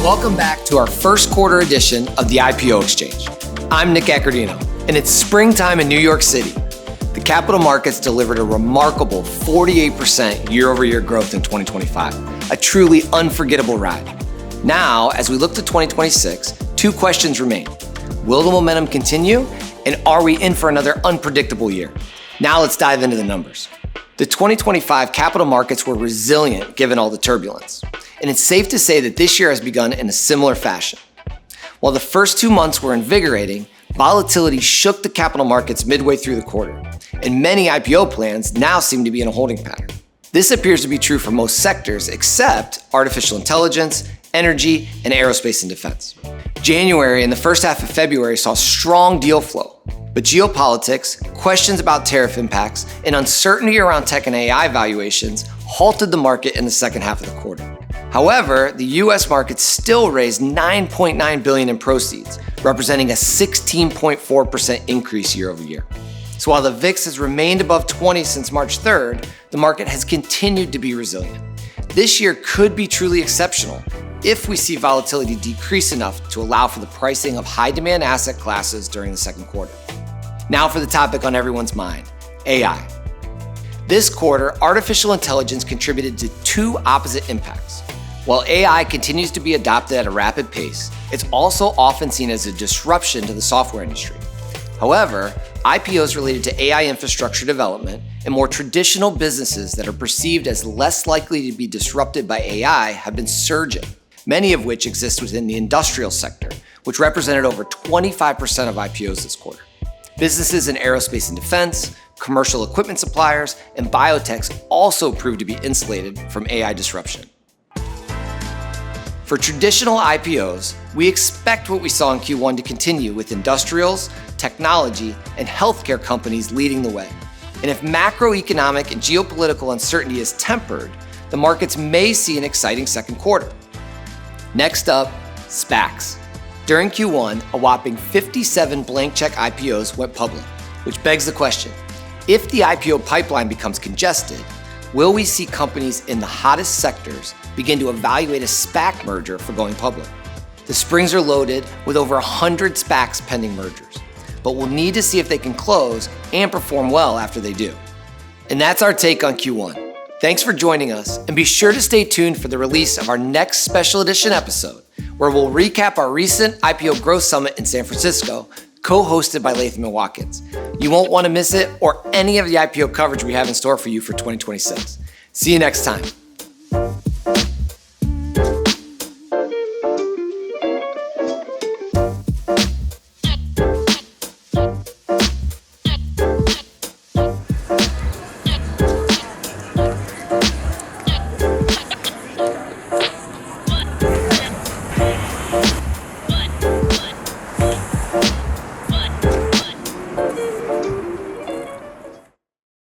Welcome back to our first quarter edition of the IPO Exchange. I'm Nick Accordino, and it's springtime in New York City. The capital markets delivered a remarkable 48% year-over-year growth in 2025, a truly unforgettable ride. Now, as we look to 2026, two questions remain. Will the momentum continue, and are we in for another unpredictable year? Now let's dive into the numbers. The 2025 capital markets were resilient given all the turbulence, and it's safe to say that this year has begun in a similar fashion. While the first 2 months were invigorating, volatility shook the capital markets midway through the quarter, and many IPO plans now seem to be in a holding pattern. This appears to be true for most sectors except artificial intelligence, energy, and aerospace and defense. January and the first half of February saw strong deal flow, but geopolitics, questions about tariff impacts, and uncertainty around tech and AI valuations halted the market in the second half of the quarter. However, the US market still raised $9.9 billion in proceeds, representing a 16.4% increase year over year. So while the VIX has remained above 20 since March 3rd, the market has continued to be resilient. This year could be truly exceptional if we see volatility decrease enough to allow for the pricing of high-demand asset classes during the second quarter. Now for the topic on everyone's mind, AI. This quarter, artificial intelligence contributed to two opposite impacts. While AI continues to be adopted at a rapid pace, it's also often seen as a disruption to the software industry. However, IPOs related to AI infrastructure development and more traditional businesses that are perceived as less likely to be disrupted by AI have been surging, many of which exist within the industrial sector, which represented over 25% of IPOs this quarter. Businesses in aerospace and defense, commercial equipment suppliers, and biotechs also proved to be insulated from AI disruption. For traditional IPOs, we expect what we saw in Q1 to continue with industrials, technology, and healthcare companies leading the way. And if macroeconomic and geopolitical uncertainty is tempered, the markets may see an exciting second quarter. Next up, SPACs. During Q1, a whopping 57 blank check IPOs went public, which begs the question, if the IPO pipeline becomes congested, will we see companies in the hottest sectors begin to evaluate a SPAC merger for going public? The springs are loaded with over 100 SPACs pending mergers, but we'll need to see if they can close and perform well after they do. And that's our take on Q1. Thanks for joining us, and be sure to stay tuned for the release of our next special edition episode, where we'll recap our recent IPO Growth Summit in San Francisco, co-hosted by Latham & Watkins. You won't want to miss it or any of the IPO coverage we have in store for you for 2026. See you next time.